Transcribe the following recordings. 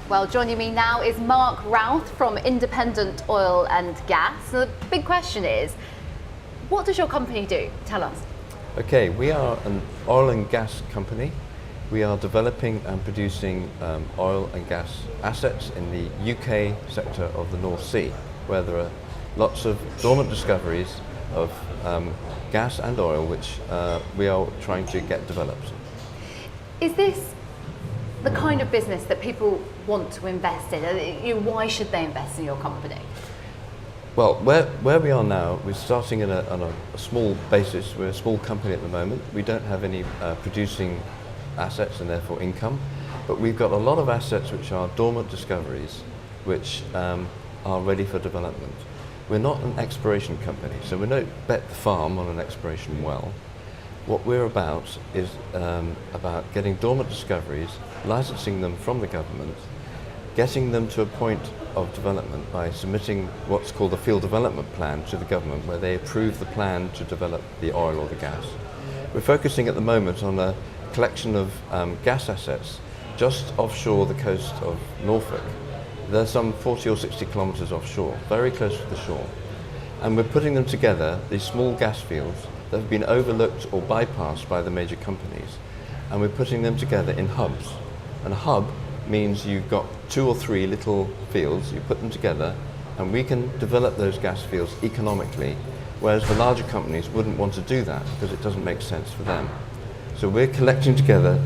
Well, joining me now is Mark Routh from Independent Oil and Gas. So the big question is, what does your company do? Tell us. Okay, we are an oil and gas company. We are developing and producing oil and gas assets in the UK sector of the North Sea, where there are lots of dormant discoveries of gas and oil, which we are trying to get developed. Is this the kind of business that people want to invest in? Why should they invest in your company? Well, where we are now, we're starting on a small basis. We're a small company at the moment. We don't have any producing assets and therefore income, but we've got a lot of assets which are dormant discoveries, which are ready for development. We're not an exploration company, so we don't bet the farm on an exploration well. What we're about is about getting dormant discoveries, licensing them from the government, getting them to a point of development by submitting what's called a field development plan to the government, where they approve the plan to develop the oil or the gas. We're focusing at the moment on a collection of gas assets just offshore the coast of Norfolk. They're some 40 or 60 kilometres offshore, very close to the shore. And we're putting them together, these small gas fields that have been overlooked or bypassed by the major companies. And we're putting them together in hubs. And a hub means you've got 2 or 3 little fields, you put them together, and we can develop those gas fields economically, whereas the larger companies wouldn't want to do that because it doesn't make sense for them. So we're collecting together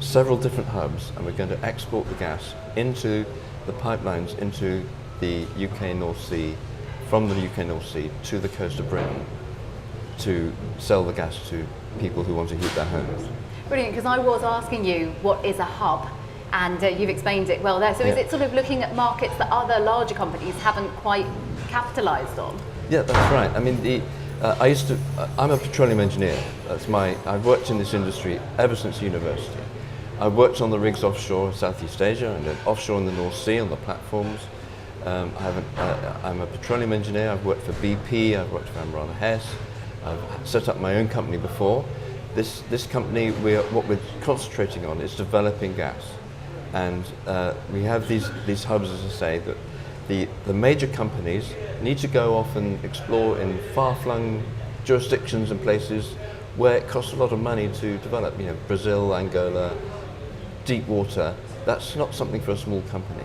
several different hubs, and we're going to export the gas into the pipelines into the UK North Sea, from the UK North Sea to the coast of Britain, to sell the gas to people who want to heat their homes. Brilliant, because I was asking you what is a hub, and you've explained it well there. So is it sort of looking at markets that other larger companies haven't quite capitalised on? Yeah, that's right. I mean, I'm a petroleum engineer. I've worked in this industry ever since university. I've worked on the rigs offshore Southeast Asia and then offshore in the North Sea on the platforms. I'm a petroleum engineer. I've worked for BP, I've worked for Amran Hess. I've set up my own company before. This company, what we're concentrating on is developing gas. And we have these hubs, as I say, that the major companies need to go off and explore in far-flung jurisdictions and places where it costs a lot of money to develop. You know, Brazil, Angola, deep water. That's not something for a small company.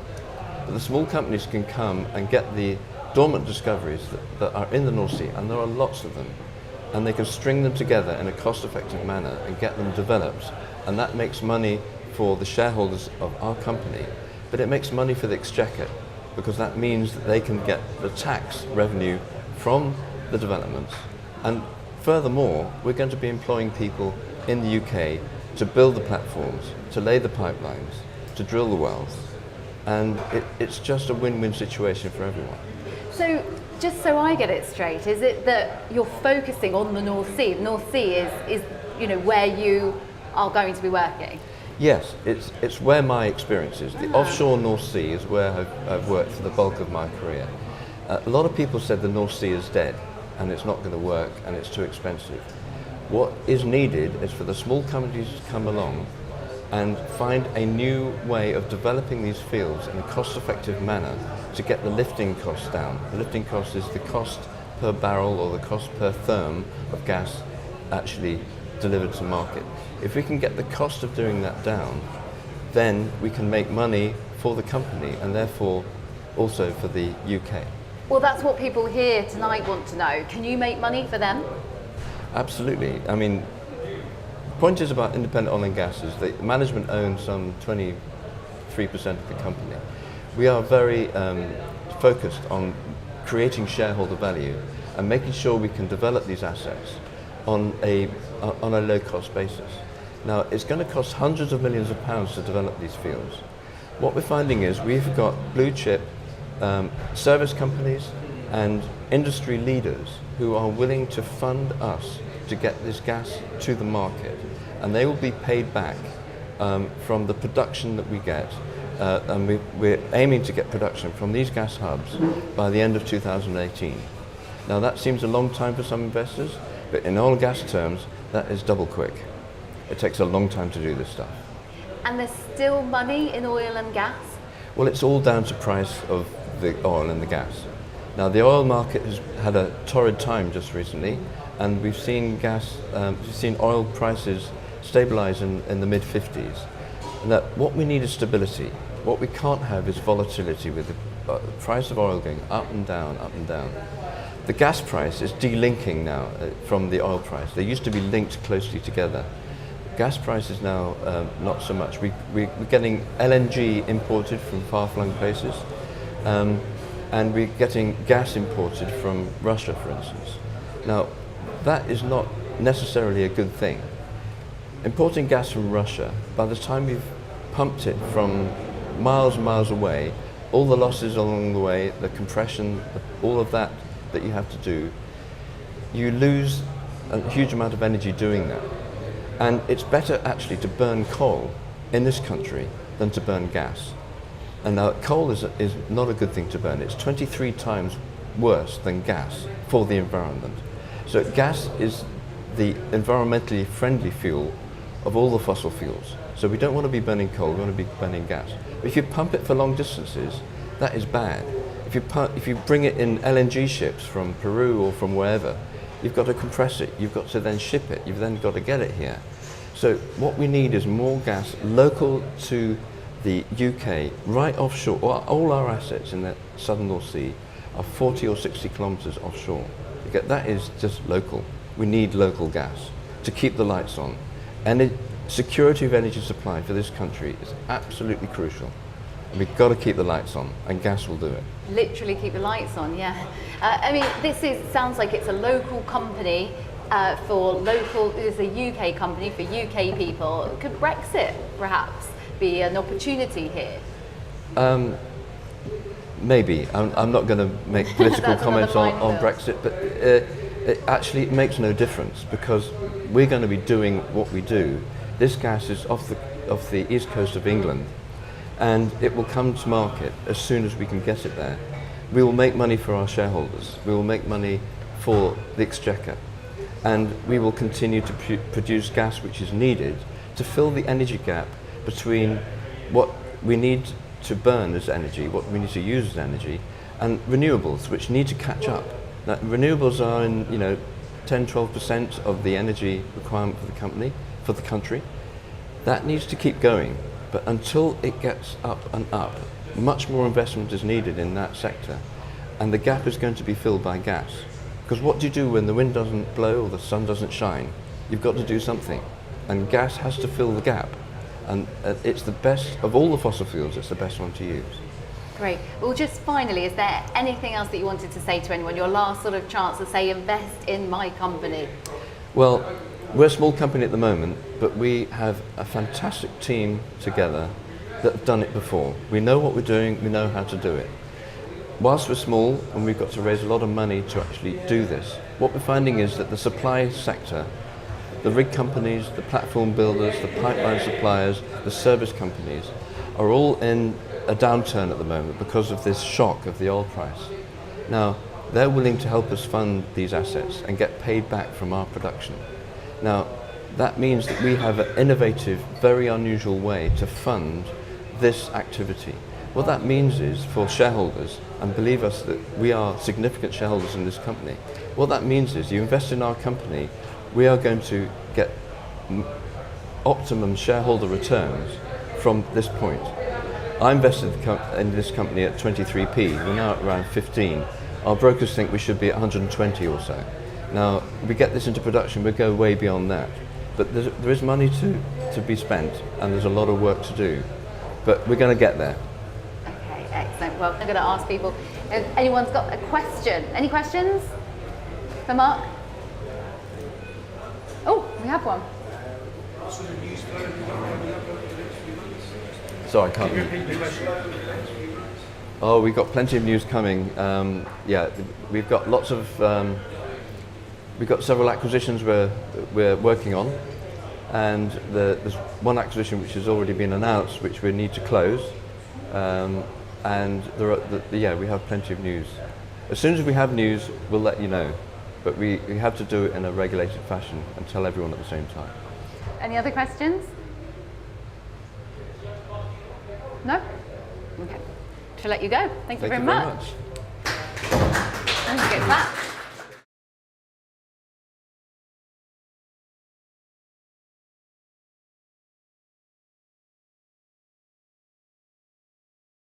But the small companies can come and get the dormant discoveries that are in the North Sea, and there are lots of them. And they can string them together in a cost-effective manner and get them developed. And that makes money for the shareholders of our company, but it makes money for the exchequer, because that means that they can get the tax revenue from the developments. And furthermore, we're going to be employing people in the UK to build the platforms, to lay the pipelines, to drill the wells. And it's just a win-win situation for everyone. So, just so I get it straight, is it that you're focusing on the North Sea? The North Sea is where you are going to be working? Yes, it's where my experience is. The offshore North Sea is where I've worked for the bulk of my career. A lot of people said the North Sea is dead and it's not going to work and it's too expensive. What is needed is for the small companies to come along and find a new way of developing these fields in a cost-effective manner to get the lifting costs down. The lifting cost is the cost per barrel or the cost per therm of gas actually delivered to market. If we can get the cost of doing that down, then we can make money for the company and therefore also for the UK. Well, that's what people here tonight want to know. Can you make money for them? Absolutely. I mean, the point is about independent oil and gas is that management owns some 23% of the company. We are very focused on creating shareholder value and making sure we can develop these assets on a low-cost basis. Now, it's going to cost hundreds of millions of pounds to develop these fields. What we're finding is we've got blue-chip service companies and industry leaders who are willing to fund us to get this gas to the market, and they will be paid back from the production that we get. And we're aiming to get production from these gas hubs by the end of 2018. Now, that seems a long time for some investors, but in oil and gas terms, that is double quick. It takes a long time to do this stuff. And there's still money in oil and gas? Well, it's all down to price of the oil and the gas. Now, the oil market has had a torrid time just recently, and we've seen oil prices stabilise in the mid-50s. And that what we need is stability. What we can't have is volatility with the price of oil going up and down, up and down. The gas price is delinking now from the oil price. They used to be linked closely together. Gas price is now not so much. We're getting LNG imported from far-flung places, and we're getting gas imported from Russia, for instance. Now, that is not necessarily a good thing. Importing gas from Russia, by the time you've pumped it from miles and miles away, all the losses along the way, the compression, all of that you have to do, you lose a huge amount of energy doing that. And it's better actually to burn coal in this country than to burn gas. And now coal is not a good thing to burn. It's 23 times worse than gas for the environment. So gas is the environmentally friendly fuel of all the fossil fuels. So we don't want to be burning coal, we want to be burning gas. But if you pump it for long distances, that is bad. If you bring it in LNG ships from Peru or from wherever, you've got to compress it, you've got to then ship it, you've then got to get it here. So what we need is more gas local to the UK, right offshore. All our assets in the southern North Sea are 40 or 60 kilometres offshore. That is just local. We need local gas to keep the lights on. And security of energy supply for this country is absolutely crucial. And we've got to keep the lights on, and gas will do it. Literally keep the lights on, yeah. I mean, sounds like it's a local company it's a UK company for UK people. Could Brexit perhaps be an opportunity here? Maybe. I'm not going to make political comments on Brexit, but it makes no difference because we're going to be doing what we do. This gas is off the east coast of England, and it will come to market as soon as we can get it there. We will make money for our shareholders. We will make money for the exchequer, and we will continue to produce gas which is needed to fill the energy gap between what we need to burn as energy, what we need to use as energy, and renewables, which need to catch up. Now, renewables are in 10-12% of the energy requirement for the country. That needs to keep going, but until it gets up and up, much more investment is needed in that sector, and the gap is going to be filled by gas. Because what do you do when the wind doesn't blow or the sun doesn't shine? You've got to do something, and gas has to fill the gap. And it's the best of all the fossil fuels, it's the best one to use. Great. Well, just finally, is there anything else that you wanted to say to anyone? Your last sort of chance to say, invest in my company. Well, we're a small company at the moment, but we have a fantastic team together that have done it before. We know what we're doing, we know how to do it. Whilst we're small and we've got to raise a lot of money to actually do this, what we're finding is that the supply sector, the rig companies, the platform builders, the pipeline suppliers, the service companies are all in a downturn at the moment because of this shock of the oil price. Now, they're willing to help us fund these assets and get paid back from our production. Now, that means that we have an innovative, very unusual way to fund this activity. What that means is for shareholders, and believe us that we are significant shareholders in this company, what that means is you invest in our company, we are going to get optimum shareholder returns from this point. I invested in this company at 23p, we're now at around 15. Our brokers think we should be at 120 or so. Now, if we get this into production, we'll go way beyond that. But there is money to be spent, and there's a lot of work to do. But we're going to get there. Okay, excellent. Well, I'm going to ask people, if anyone's got a question. Any questions for Mark? Oh, we have one. Sorry, I can't read. Oh, we've got plenty of news coming. Yeah, we've got lots of. We've got several acquisitions we're working on, and there's one acquisition which has already been announced, which we need to close. And we have plenty of news. As soon as we have news, we'll let you know. But we have to do it in a regulated fashion and tell everyone at the same time. Any other questions? No? Okay. Shall I let you go? Thank you very Thank you very much. much. Let's get back.